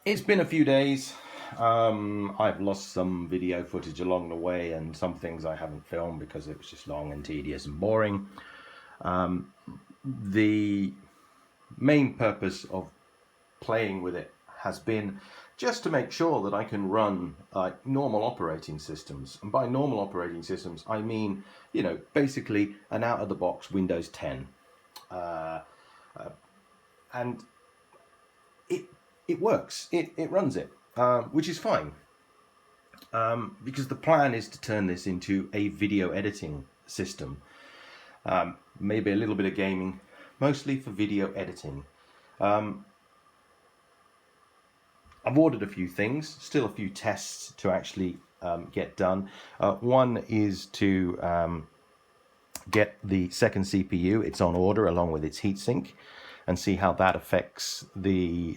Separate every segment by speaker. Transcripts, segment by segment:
Speaker 1: It's been a few days. I've lost some video footage along the way and some things I haven't filmed because it was just long and tedious and boring. The main purpose of playing with it has been just to make sure that I can run normal operating systems. And by normal operating systems, I mean, basically an out-of-the-box Windows 10. And it works. It runs it, which is fine. Because the plan is to turn this into a video editing system. Maybe a little bit of gaming, mostly for video editing. I've ordered a few things, still a few tests to actually get done. One is to get the second CPU. It's on order along with its heatsink, and see how that affects the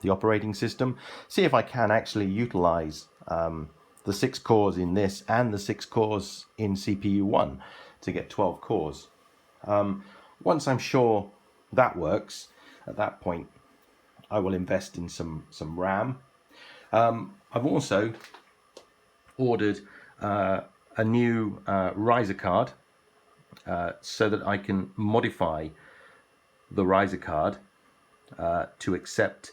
Speaker 1: operating system. See if I can actually utilize the 6 cores in this and the 6 cores in CPU 1 to get 12 cores. Once I'm sure that works, at that point I will invest in some RAM. I've also ordered a new riser card so that I can modify the riser card to accept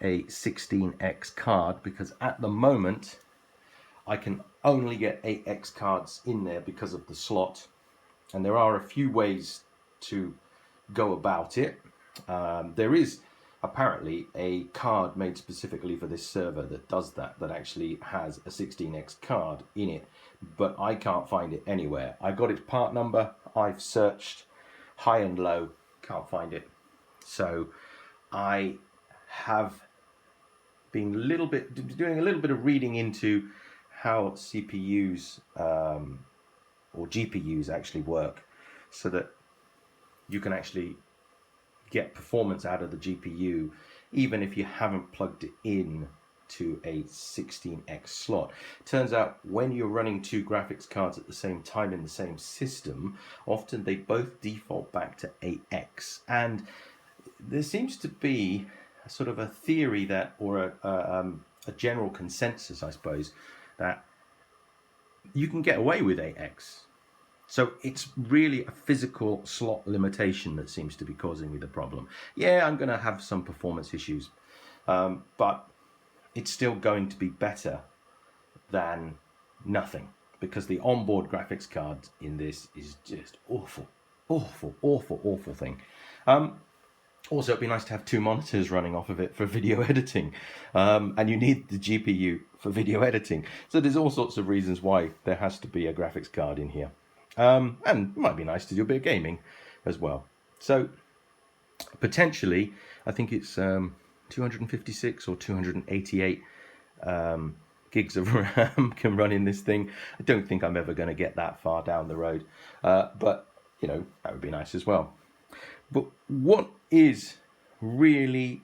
Speaker 1: a 16X card, because at the moment I can only get 8X cards in there because of the slot, and there are a few ways to go about it. There is apparently a card made specifically for this server that does that actually has a 16X card in it, but I can't find it anywhere. I got its part number, I've searched high and low, can't find it. So I have been doing a little bit of reading into how CPUs or GPUs actually work, so that you can actually get performance out of the GPU even if you haven't plugged it in to a 16X slot. Turns out when you're running 2 graphics cards at the same time in the same system, often they both default back to 8X, and there seems to be a sort of a theory that, or a general consensus, I suppose, that you can get away with 8X. So it's really a physical slot limitation that seems to be causing me the problem. Yeah, I'm going to have some performance issues, but it's still going to be better than nothing, because the onboard graphics card in this is just awful thing. Also, it'd be nice to have 2 monitors running off of it for video editing, and you need the GPU for video editing. So there's all sorts of reasons why there has to be a graphics card in here. And it might be nice to do a bit of gaming as well. So potentially, I think it's 256 or 288 gigs of RAM can run in this thing. I don't think I'm ever going to get that far down the road, but that would be nice as well. But what is really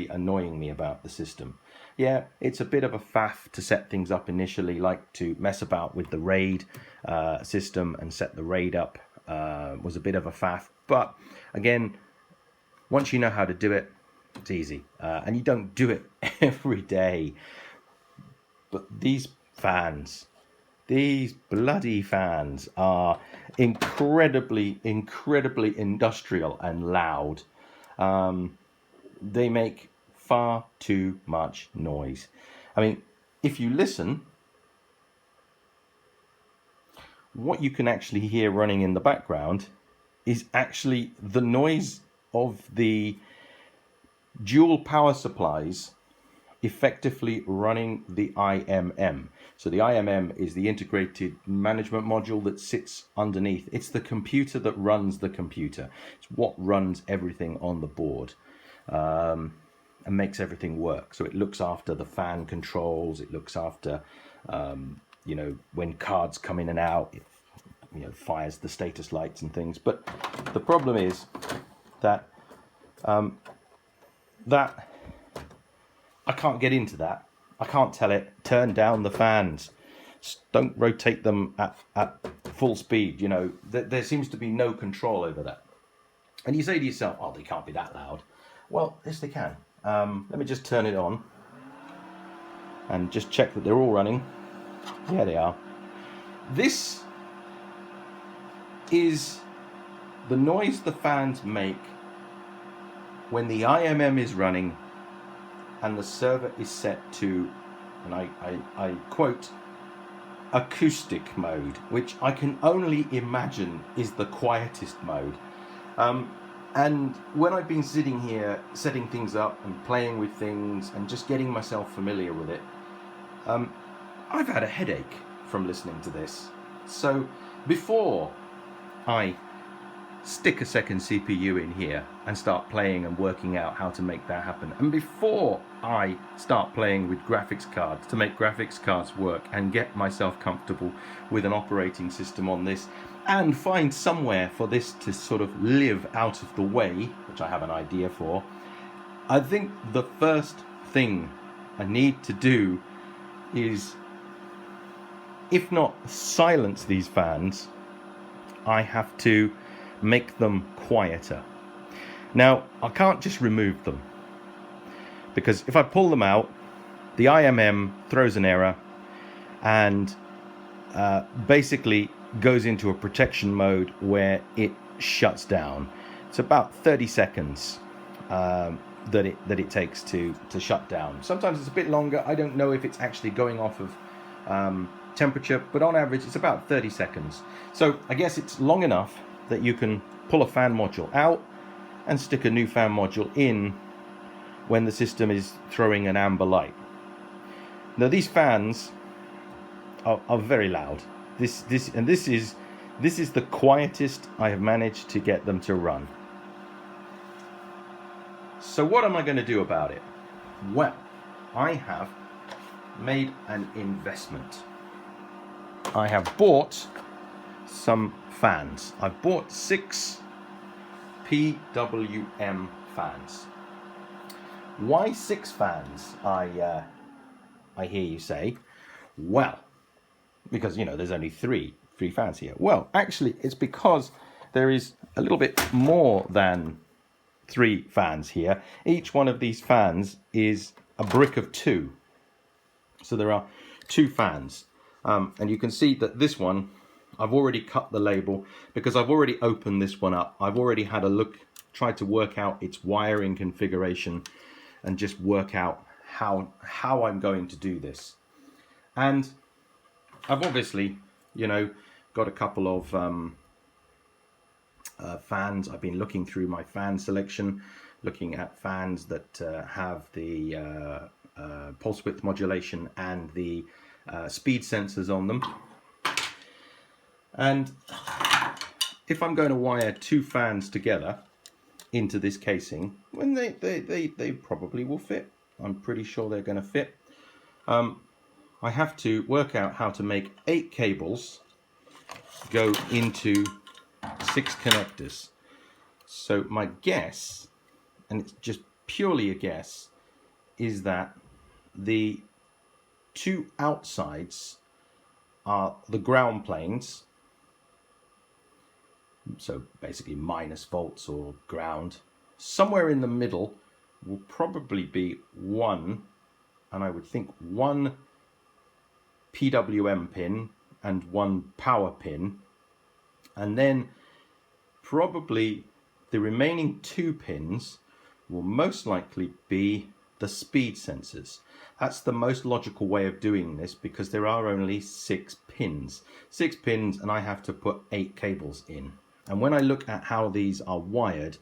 Speaker 1: annoying me about the system, yeah, it's a bit of a faff to set things up initially, like to mess about with the RAID system and set the RAID up was a bit of a faff. But again, once you know how to do it, it's easy, and you don't do it every day. But these bloody fans are incredibly industrial and loud. They make far too much noise. I mean, if you listen, what you can actually hear running in the background is actually the noise of the dual power supplies effectively running the IMM. So the IMM is the integrated management module that sits underneath. It's the computer that runs the computer. It's what runs everything on the board, and makes everything work. So it looks after the fan controls, it looks after when cards come in and out, it fires the status lights and things. But the problem is that I can't get into that. I can't tell it, turn down the fans, don't rotate them at full speed. There seems to be no control over that. And you say to yourself, oh, they can't be that loud. Well, yes, they can. Let me just turn it on and just check that they're all running. Yeah, they are. This is the noise the fans make when the IMM is running and the server is set to, and I quote, acoustic mode, which I can only imagine is the quietest mode. And when I've been sitting here setting things up and playing with things and just getting myself familiar with it, I've had a headache from listening to this. So before I stick a second CPU in here and start playing and working out how to make that happen, and before I start playing with graphics cards to make graphics cards work and get myself comfortable with an operating system on this and find somewhere for this to sort of live out of the way, which I have an idea for, I think the first thing I need to do is, if not silence these fans, I have to make them quieter. Now, I can't just remove them, because if I pull them out, the IMM throws an error and basically goes into a protection mode where it shuts down. It's about 30 seconds that it takes to shut down. Sometimes it's a bit longer. I don't know if it's actually going off of temperature, but on average it's about 30 seconds. So I guess it's long enough that you can pull a fan module out and stick a new fan module in when the system is throwing an amber light. Now these fans are very loud. This is the quietest I have managed to get them to run. So what am I going to do about it? Well, I have made an investment. I have bought some fans. I've bought 6 PWM fans. Why 6 fans? I hear you say. Well, because there's only three fans here. Well, actually, it's because there is a little bit more than 3 fans here. Each one of these fans is a brick of 2. So there are 2 fans. And you can see that this one, I've already cut the label because I've already opened this one up. I've already had a look, tried to work out its wiring configuration and just work out how I'm going to do this. And I've obviously, got a couple of fans. I've been looking through my fan selection, looking at fans that have the pulse width modulation and the speed sensors on them. And if I'm going to wire 2 fans together into this casing, when they probably will fit. I'm pretty sure they're going to fit. I have to work out how to make 8 cables go into 6 connectors. So my guess, and it's just purely a guess, is that the 2 outsides are the ground planes, so basically minus volts or ground. Somewhere in the middle will probably be one, and I would think 1 PWM pin and 1 power pin, and then probably the remaining 2 pins will most likely be the speed sensors. That's the most logical way of doing this because there are only 6 pins. 6 pins, and I have to put 8 cables in. And when I look at how these are wired,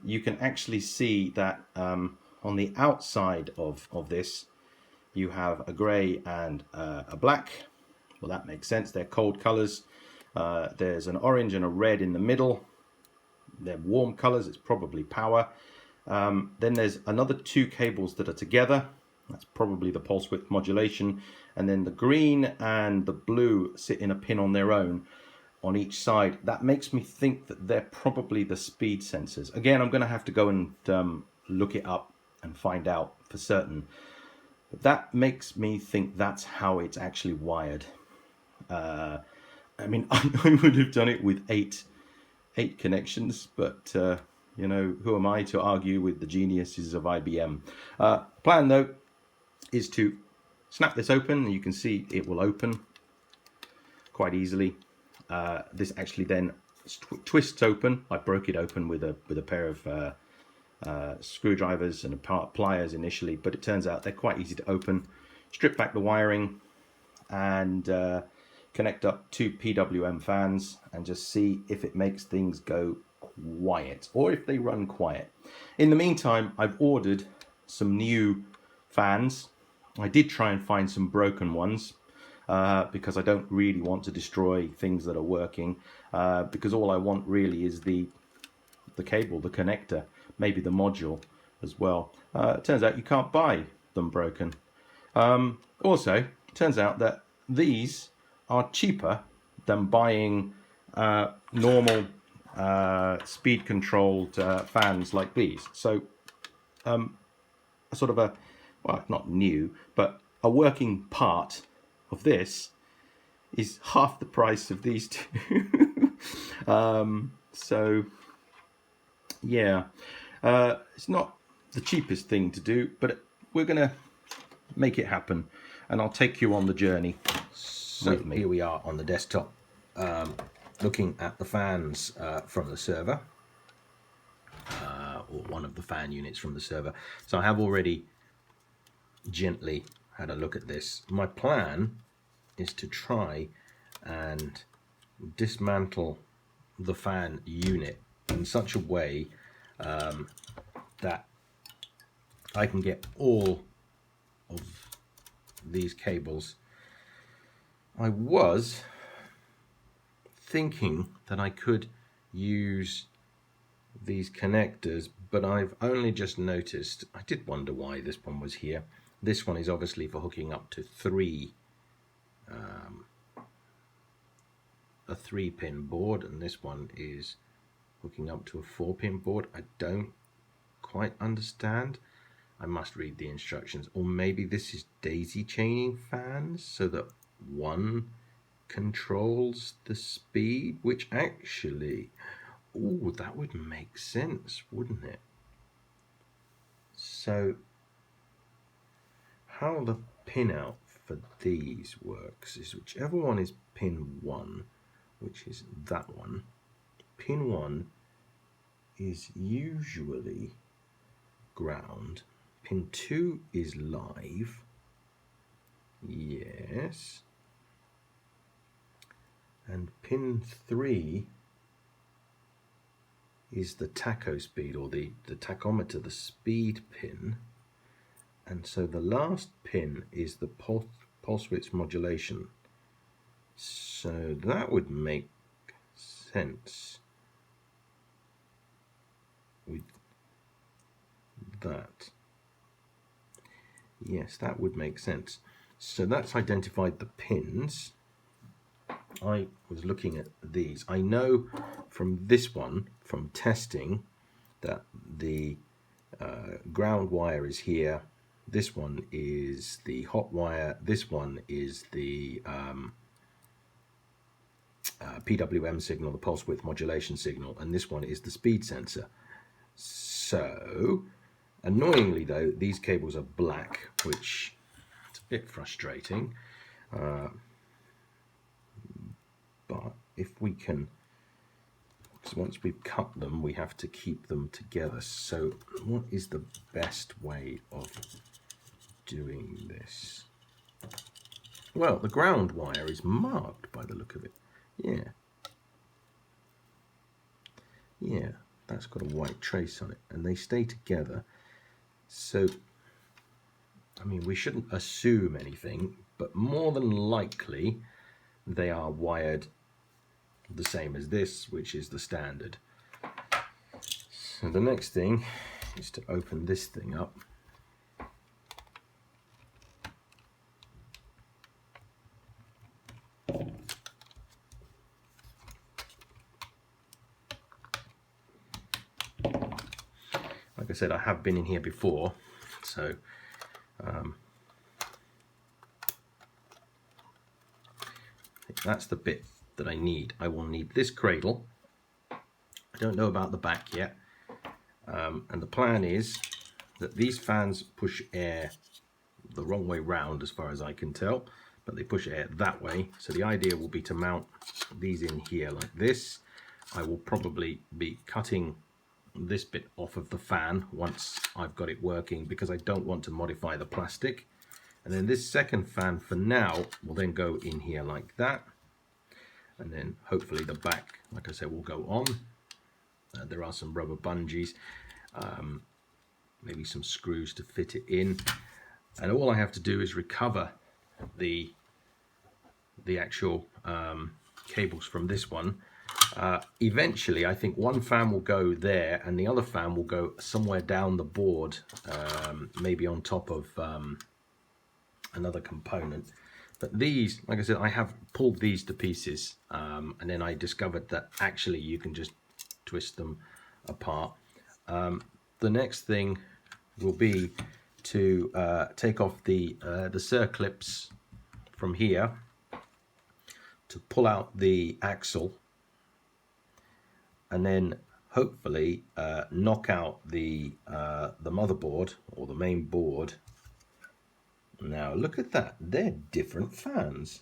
Speaker 1: you can actually see that on the outside of this, you have a grey and a black. Well, that makes sense. They're cold colours. There's an orange and a red in the middle. They're warm colours. It's probably power. Then there's another 2 cables that are together. That's probably the pulse width modulation. And then the green and the blue sit in a pin on their own on each side. That makes me think that they're probably the speed sensors. Again, I'm going to have to go and look it up and find out for certain. But that makes me think that's how it's actually wired. I mean, I would have done it with eight connections, but You know, who am I to argue with the geniuses of IBM? Plan though is to snap this open. You can see it will open quite easily. This actually then twists open. I broke it open with a pair of screwdrivers and pliers initially, but it turns out they're quite easy to open. Strip back the wiring and connect up 2 PWM fans and just see if it makes things go quiet or if they run quiet. In the meantime, I've ordered some new fans. I did try and find some broken ones because I don't really want to destroy things that are working, because all I want really is the cable, the connector, maybe the module as well. It turns out you can't buy them broken. Also, it turns out that these are cheaper than buying normal speed controlled fans like these. So a sort of a, well, not new, but a working part of this is half the price of these two. So yeah, it's not the cheapest thing to do, but we're gonna make it happen, and I'll take you on the journey with me. Here we are on the desktop, looking at the fans from the server, or one of the fan units from the server. So I have already gently had a look at this. My plan is to try and dismantle the fan unit in such a way that I can get all of these cables. I was thinking that I could use these connectors, but I've only just noticed, I did wonder why this one was here. This one is obviously for hooking up to a 3-pin board, and this one is hooking up to a 4-pin board. I don't quite understand. I must read the instructions. Or maybe this is daisy chaining fans so that one controls the speed, which actually, ooh, that would make sense, wouldn't it? So how the pin out for these works is whichever one is pin 1, which is that one, pin 1 is usually ground, pin 2 is live, yes, and pin 3 is the tacho speed, or the tachometer, the speed pin, and so the last pin is the pulse width modulation. So that would make sense with that. Yes, that would make sense. So that's identified the pins. I was looking at these. I know from this one, from testing, that the ground wire is here. This one is the hot wire. This one is the PWM signal, the pulse width modulation signal, and this one is the speed sensor. So, annoyingly though, these cables are black, which is a bit frustrating. But if we can, because once we've cut them, we have to keep them together. So what is the best way of doing this? Well, the ground wire is marked by the look of it. Yeah, that's got a white trace on it, and they stay together. So, I mean, we shouldn't assume anything, but more than likely they are wired the same as this, which is the standard. So the next thing is to open this thing up. Like I said, I have been in here before, so that's the bit that I need. I will need this cradle. I don't know about the back yet. And the plan is that these fans push air the wrong way round as far as I can tell, but they push air that way. So the idea will be to mount these in here like this. I will probably be cutting this bit off of the fan once I've got it working, because I don't want to modify the plastic. And then this second fan for now will then go in here like that, and then hopefully the back, like I said, will go on. There are some rubber bungees, maybe some screws to fit it in, and all I have to do is recover the actual cables from this one. Eventually I think one fan will go there and the other fan will go somewhere down the board, maybe on top of another component. But these, like I said, I have pulled these to pieces, and then I discovered that actually you can just twist them apart. The next thing will be to take off the circlips from here, to pull out the axle, and then hopefully knock out the motherboard or the main board. Now look at that, they're different fans.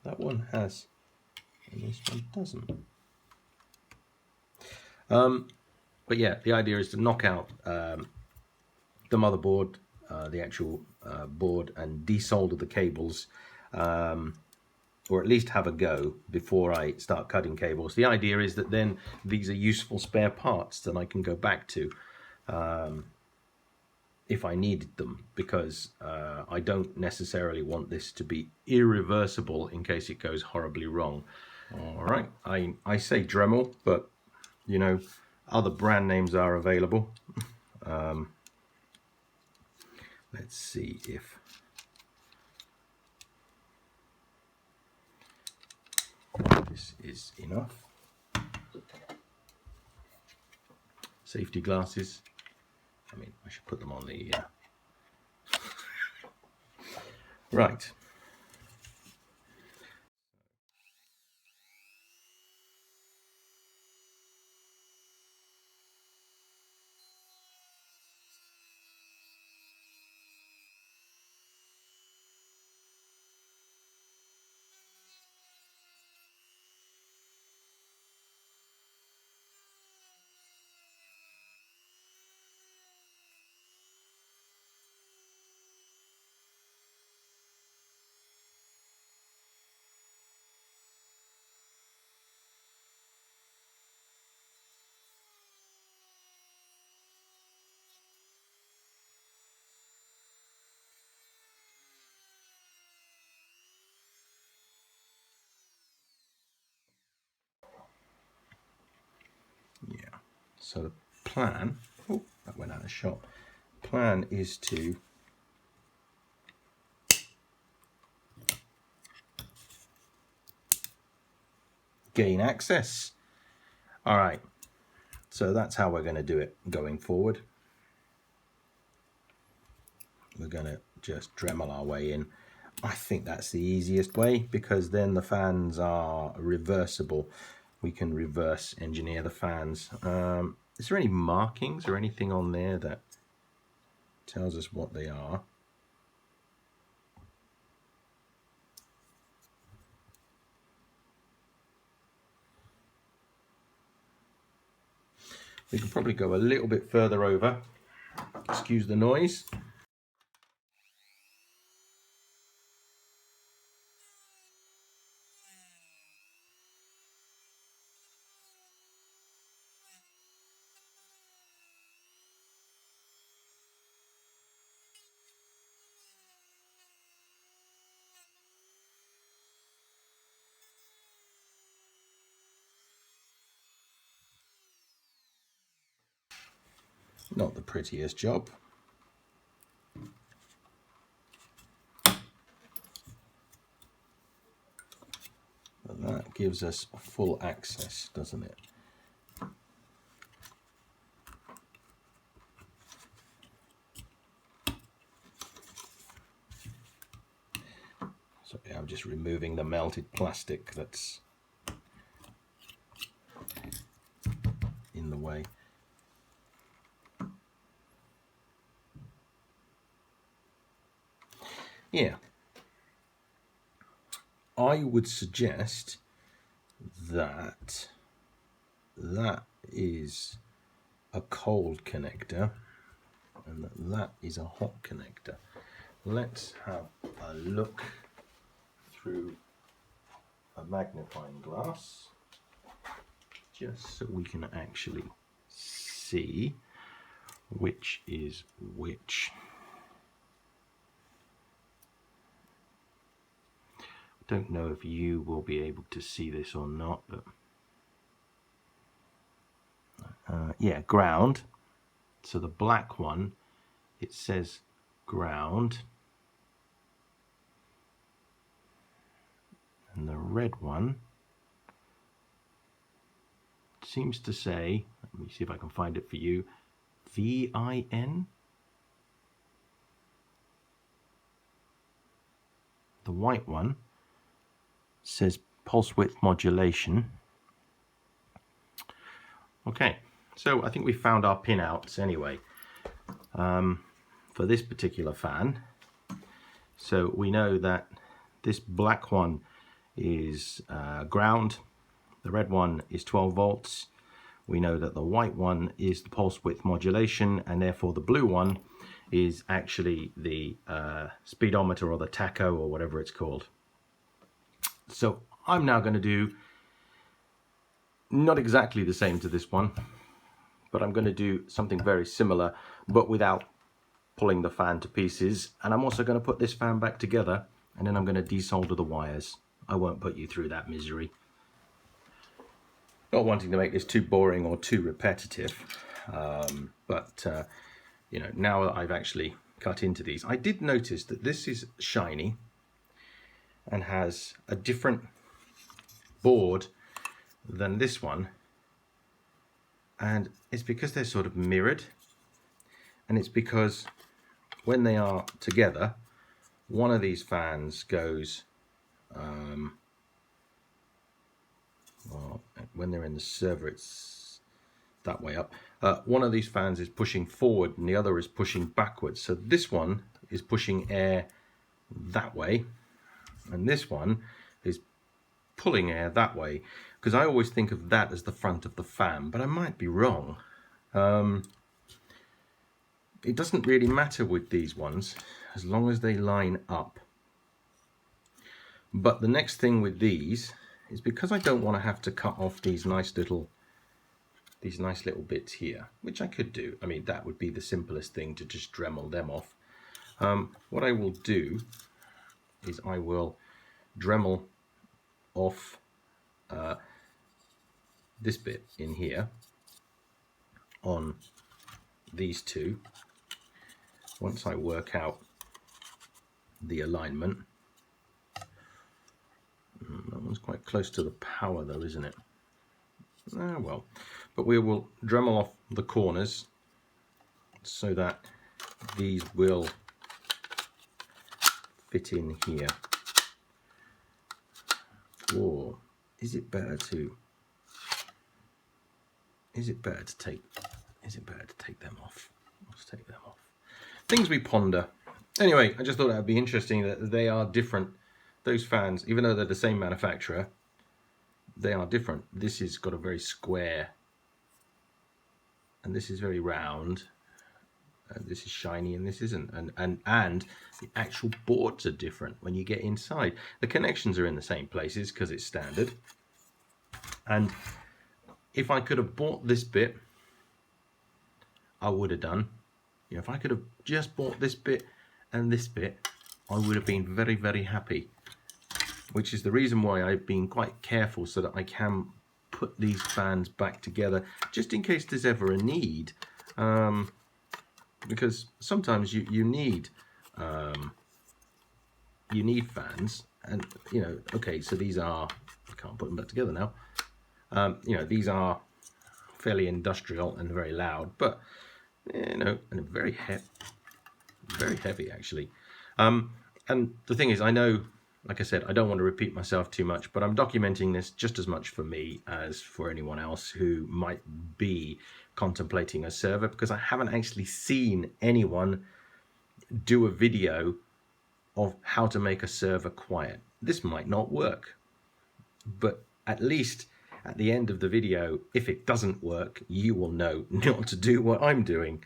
Speaker 1: That one has, and this one doesn't. But yeah, the idea is to knock out the motherboard, the actual board, and desolder the cables, or at least have a go before I start cutting cables. The idea is that then these are useful spare parts that I can go back to if I needed them, because I don't necessarily want this to be irreversible in case it goes horribly wrong. All right, I say Dremel, but you know, other brand names are available. Let's see if this is enough. Safety glasses. I mean, I should put them on the right. Yeah, so the plan, oh, that went out of shot. Plan is to gain access. All right, so that's how we're going to do it going forward. We're going to just Dremel our way in. I think that's the easiest way, because then the fans are reversible. We can reverse engineer the fans. Is there any markings or anything on there that tells us what they are? We can probably go a little bit further over. Excuse the noise. Not the prettiest job. But that gives us full access, doesn't it? So I'm just removing the melted plastic that's Yeah, I would suggest that that is a cold connector and that is a hot connector. Let's have a look through a magnifying glass just so we can actually see which is which. Don't know if you will be able to see this or not, but yeah, ground. So the black one, it says ground, and the red one seems to say, let me see if I can find it for you, VIN. The white one says pulse width modulation. Okay, so I think we found our pinouts anyway for this particular fan. So we know that this black one is ground, the red one is 12 volts. We know that the white one is the pulse width modulation, and therefore the blue one is actually the speedometer or the tacho or whatever it's called. So I'm now going to do not exactly the same to this one, but I'm going to do something very similar, but without pulling the fan to pieces. And I'm also going to put this fan back together, and then I'm going to desolder the wires. I won't put you through that misery. Not wanting to make this too boring or too repetitive, but you know, now that I've actually cut into these, I did notice that this is shiny and has a different board than this one, and it's because they're sort of mirrored, and it's because when they are together, one of these fans goes well, when they're in the server it's that way up. One of these fans is pushing forward and the other is pushing backwards, so this one is pushing air that way and this one is pulling air that way, because I always think of that as the front of the fan, but I might be wrong. It doesn't really matter with these ones as long as they line up. But the next thing with these is, because I don't want to have to cut off these nice little bits here, which I could do. I mean, that would be the simplest thing, to just Dremel them off. What I will do is I will Dremel off this bit in here on these two. Once I work out the alignment, that one's quite close to the power though, isn't it? Ah, well, but we will Dremel off the corners so that these will fit in here. Or is it better to take them off? Let's take them off. Things we ponder. Anyway, I just thought that would be interesting that they are different. Those fans, even though they're the same manufacturer, they are different. This has got a very square, and this is very round, and this is shiny, and this isn't. And the actual boards are different when you get inside. The connections are in the same places because it's standard. And if I could have bought this bit, I would have done. You know, if I could have just bought this bit and this bit, I would have been very, very happy. Which is the reason why I've been quite careful, so that I can put these fans back together, just in case there's ever a need. Because sometimes you need fans, and you know, okay, so these are, I can't put them back together now. You know, these are fairly industrial and very loud, but you know, and very heavy actually. And the thing is, I know, like I said, I don't want to repeat myself too much, but I'm documenting this just as much for me as for anyone else who might be contemplating a server, because I haven't actually seen anyone do a video of how to make a server quiet. This might not work, but at least at the end of the video, if it doesn't work, you will know not to do what I'm doing.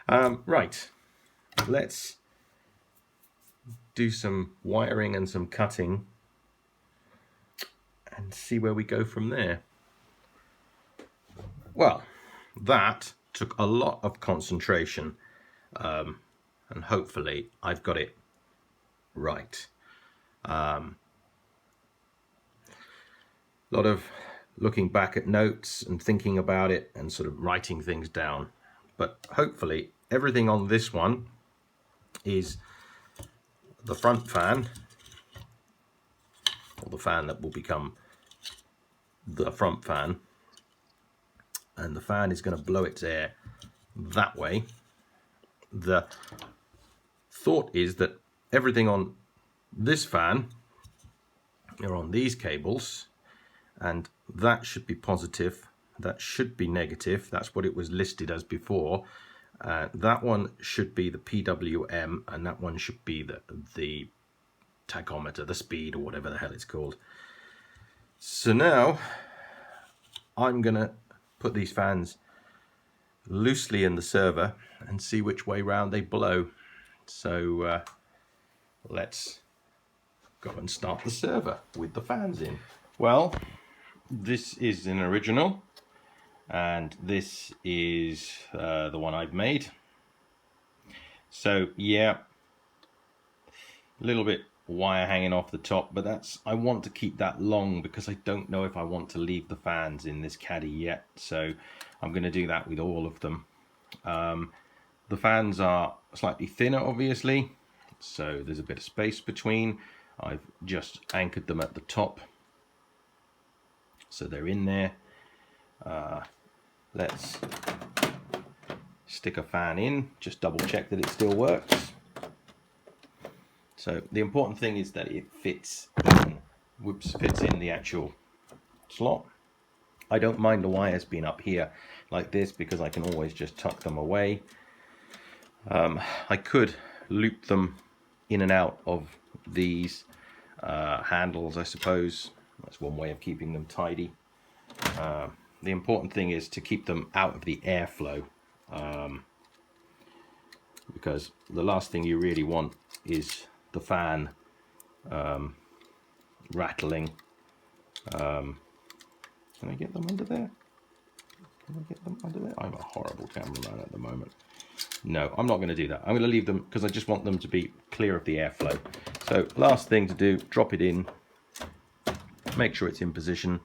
Speaker 1: Right, let's do some wiring and some cutting and see where we go from there. Well, that took a lot of concentration, and hopefully I've got it right. A lot of looking back at notes and thinking about it and sort of writing things down, but hopefully everything on this one is the front fan, or the fan that will become the front fan, and the fan is going to blow its air that way. The thought is that everything on this fan are on these cables, and that should be positive, that should be negative. That's what it was listed as before. That one should be the PWM, and that one should be the tachometer, the speed, or whatever the hell it's called. So now I'm gonna put these fans loosely in the server and see which way round they blow. So let's go and start the server with the fans in. Well, this is an original, and this is the one I've made. So yeah, a little bit wire hanging off the top, but that's, I want to keep that long because I don't know if I want to leave the fans in this caddy yet, so I'm going to do that with all of them. The fans are slightly thinner, obviously, so there's a bit of space between. I've just anchored them at the top, so they're in there. Let's stick a fan in, just double check that it still works. So the important thing is that it fits in, fits in the actual slot. I don't mind the wires being up here like this because I can always just tuck them away. I could loop them in and out of these handles, I suppose. That's one way of keeping them tidy. The important thing is to keep them out of the airflow, because the last thing you really want is the fan rattling. Can I get them under there? Can I get them under there? I'm a horrible cameraman at the moment. No, I'm not going to do that. I'm going to leave them because I just want them to be clear of the airflow. So last thing to do, drop it in, make sure it's in position,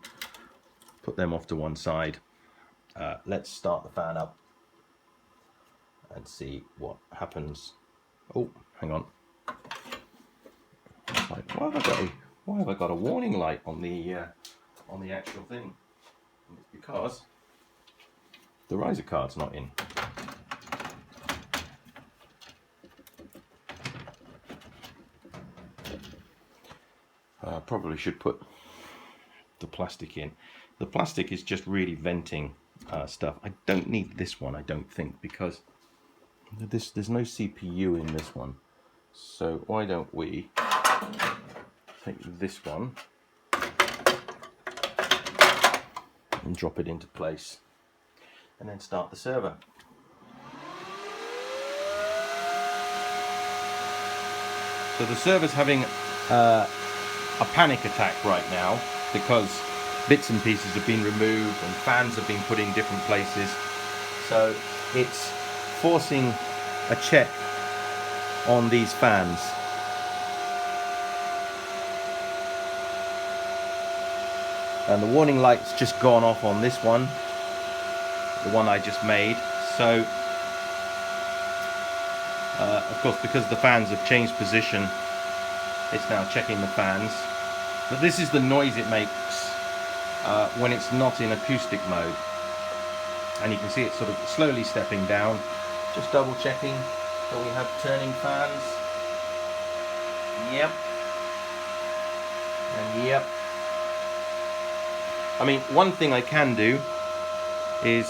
Speaker 1: put them off to one side. Let's start the fan up and see what happens. Oh, hang on. Like, why have I got a warning light on the actual thing? It's because the riser card's not in. Probably should put the plastic in. The plastic is just really venting stuff. I don't need this one, I don't think, because there's no CPU in this one. So why don't we take this one and drop it into place and then start the server. So the server's having a panic attack right now because bits and pieces have been removed and fans have been put in different places. So it's forcing a check on these fans. And the warning light's just gone off on this one, the one I just made. So of course, because the fans have changed position, it's now checking the fans. But this is the noise it makes when it's not in acoustic mode. And you can see it sort of slowly stepping down. Just double checking that we have turning fans. Yep. And yep. I mean, one thing I can do is,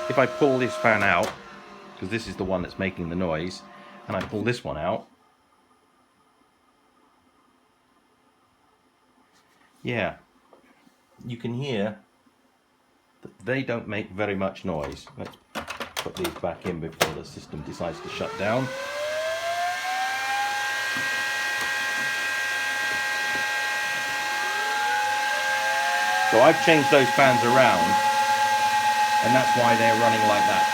Speaker 1: if I pull this fan out, because this is the one that's making the noise, and I pull this one out, yeah, you can hear that they don't make very much noise. Let's put these back in before the system decides to shut down. So I've changed those fans around, and that's why they're running like that.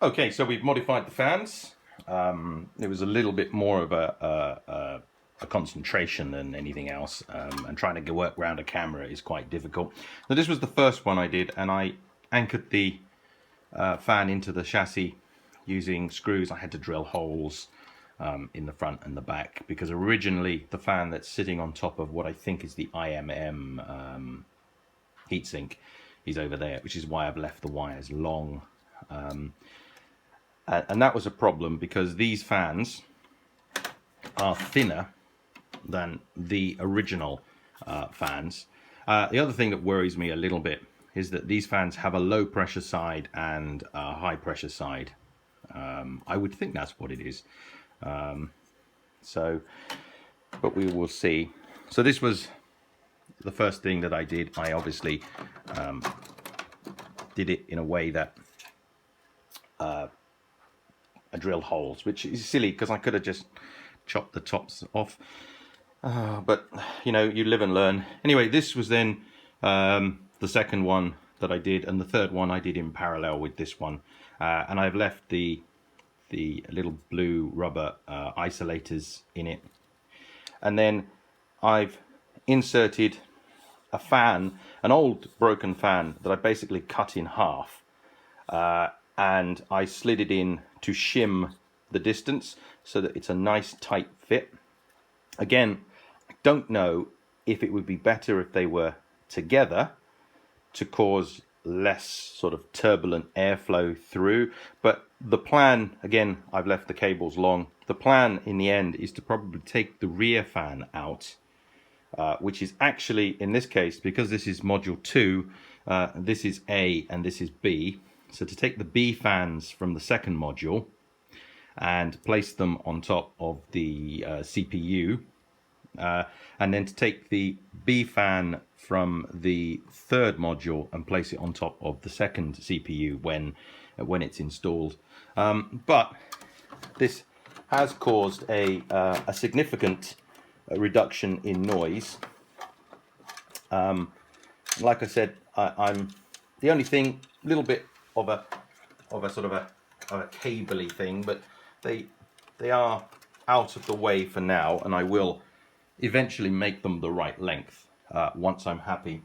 Speaker 1: Okay, so we've modified the fans. It was a little bit more of a concentration than anything else, and trying to work around a camera is quite difficult. So this was the first one I did, and I anchored the fan into the chassis using screws. I had to drill holes in the front and the back, because originally the fan that's sitting on top of what I think is the IMM heatsink is over there, which is why I've left the wires long. And that was a problem, because these fans are thinner than the original fans. The other thing that worries me a little bit is that these fans have a low pressure side and a high pressure side. I would think that's what it is. But we will see. So this was the first thing that I did. I obviously did it in a way that I drilled holes, which is silly because I could have just chopped the tops off. But, you know, you live and learn. Anyway, this was then the second one that I did, and the third one I did in parallel with this one. And I've left the little blue rubber isolators in it. And then I've inserted a fan, an old broken fan that I basically cut in half. And I slid it in to shim the distance so that it's a nice tight fit. Again, I don't know if it would be better if they were together to cause less sort of turbulent airflow through, but the plan, again, I've left the cables long. The plan in the end is to probably take the rear fan out, which is actually, in this case, because this is module 2, this is A and this is B. So to take the B fans from the second module and place them on top of the CPU, and then to take the B fan from the third module and place it on top of the second CPU when it's installed. But this has caused a significant reduction in noise. Like I said, I'm the only thing, a little bit of a sort of a cable-y thing, but they are out of the way for now, and I will eventually make them the right length once I'm happy.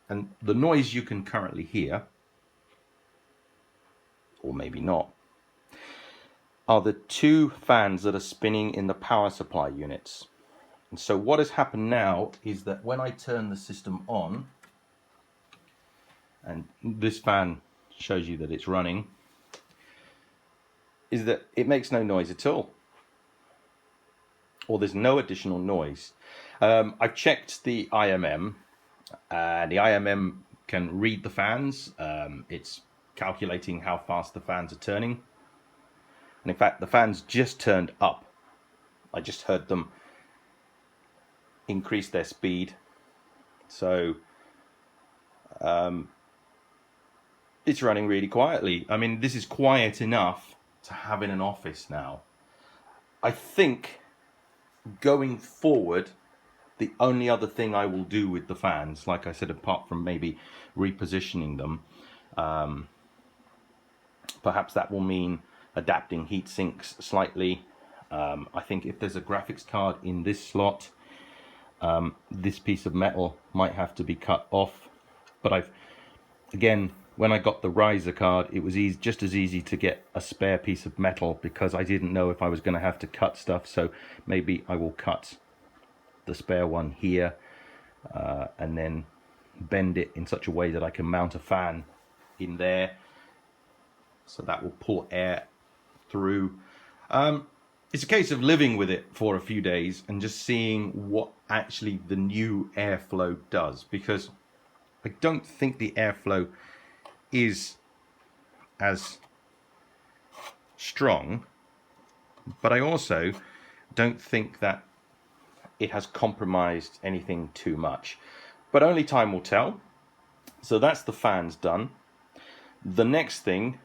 Speaker 1: And the noise you can currently hear, or maybe not, are the two fans that are spinning in the power supply units. And so what has happened now is that when I turn the system on, and this fan shows you that it's running, is that it makes no noise at all, or there's no additional noise. I've checked the IMM, and the IMM can read the fans. It's calculating how fast the fans are turning, and in fact the fans just turned up. I just heard them increase their speed. So it's running really quietly. I mean, this is quiet enough to have in an office now. I think going forward, the only other thing I will do with the fans, like I said, apart from maybe repositioning them, perhaps that will mean adapting heat sinks slightly. I think if there's a graphics card in this slot, this piece of metal might have to be cut off. But again, when I got the riser card, it was just as easy to get a spare piece of metal, because I didn't know if I was going to have to cut stuff. So maybe I will cut the spare one here and then bend it in such a way that I can mount a fan in there, so that will pull air through. it's a case of living with it for a few days and just seeing what actually the new airflow does, because I don't think the airflow is as strong, but I also don't think that it has compromised anything too much. But only time will tell. So that's the fans done. The next thing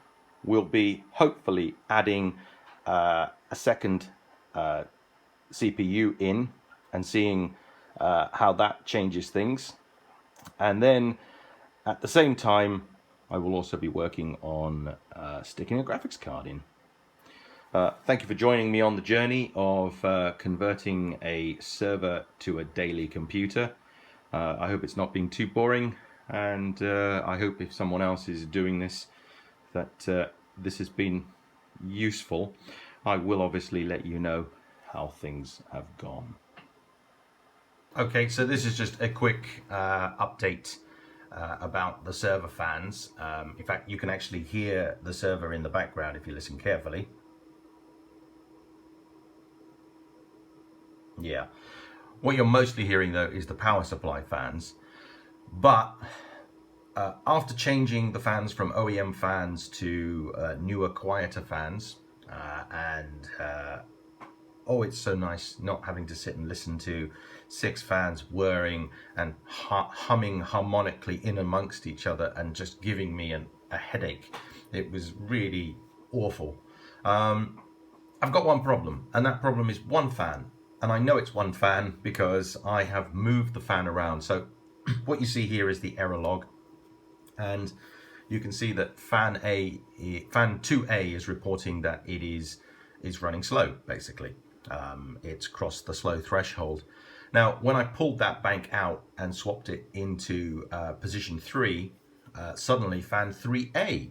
Speaker 1: will be hopefully adding a second CPU in and seeing how that changes things. And then at the same time, I will also be working on sticking a graphics card in. Thank you for joining me on the journey of converting a server to a daily computer. I hope it's not being too boring, and I hope if someone else is doing this, that this has been useful. I will obviously let you know how things have gone. Okay, so this is just a quick update about the server fans. In fact, you can actually hear the server in the background if you listen carefully. Yeah, what you're mostly hearing though is the power supply fans, but after changing the fans from OEM fans to newer, quieter fans, oh, it's so nice not having to sit and listen to 6 fans whirring and humming harmonically in amongst each other and just giving me a headache. It was really awful. I've got one problem, and that problem is one fan. And I know it's one fan because I have moved the fan around. So what you see here is the error log. And you can see that fan 2A is reporting that it is running slow, basically. It's crossed the slow threshold. Now, when I pulled that bank out and swapped it into position 3, suddenly fan 3A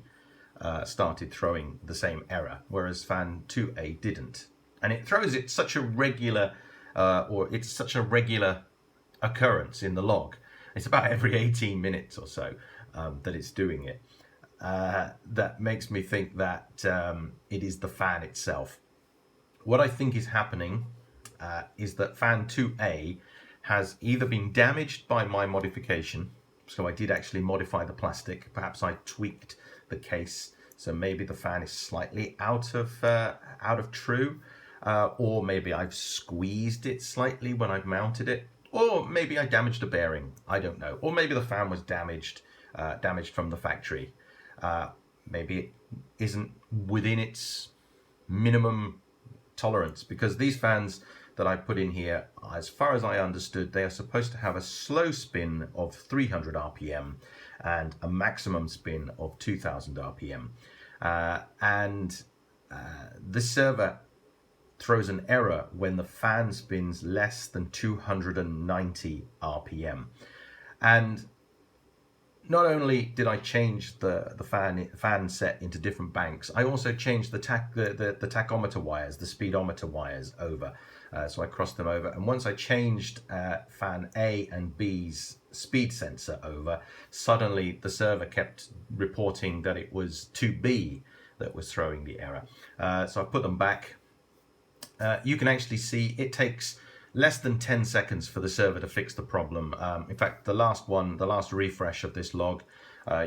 Speaker 1: started throwing the same error, whereas fan 2A didn't. And it throws it such a regular, it's such a regular occurrence in the log. It's about every 18 minutes or so that it's doing it. That makes me think that it is the fan itself. What I think is happening is that fan 2A has either been damaged by my modification, so I did actually modify the plastic, perhaps I tweaked the case, so maybe the fan is slightly out of true, or maybe I've squeezed it slightly when I've mounted it, or maybe I damaged a bearing, I don't know, or maybe the fan was damaged from the factory. Maybe it isn't within its minimum tolerance, because these fans that I put in here, as far as I understood, they are supposed to have a slow spin of 300 RPM and a maximum spin of 2000 RPM. This server throws an error when the fan spins less than 290 RPM. And not only did I change the fan set into different banks, I also changed the tachometer wires, the speedometer wires over. So I crossed them over, and once I changed fan A and B's speed sensor over, suddenly the server kept reporting that it was 2B that was throwing the error. So I put them back. You can actually see it takes less than 10 seconds for the server to fix the problem. In fact, the last refresh of this log,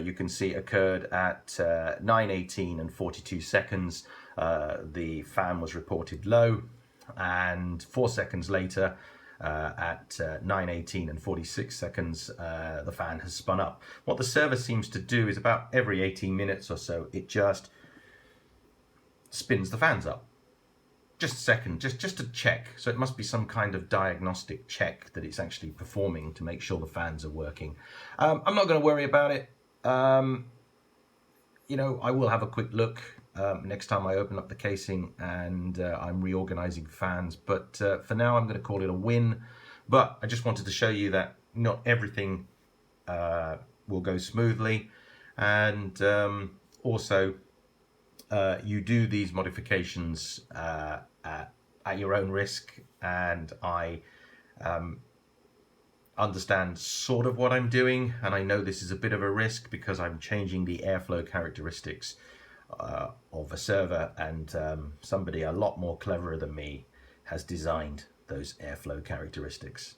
Speaker 1: you can see occurred at 9:18 and 42 seconds. The fan was reported low, and 4 seconds later, at 9:18 and 46 seconds, the fan has spun up. What the server seems to do is about every 18 minutes or so, it just spins the fans up. Just a second, just to check. So it must be some kind of diagnostic check that it's actually performing to make sure the fans are working. I'm not going to worry about it. You know, I will have a quick look next time I open up the casing and I'm reorganizing fans. But for now, I'm going to call it a win. But I just wanted to show you that not everything will go smoothly. And also, you do these modifications at your own risk, and I understand sort of what I'm doing, and I know this is a bit of a risk because I'm changing the airflow characteristics of a server, and somebody a lot more cleverer than me has designed those airflow characteristics.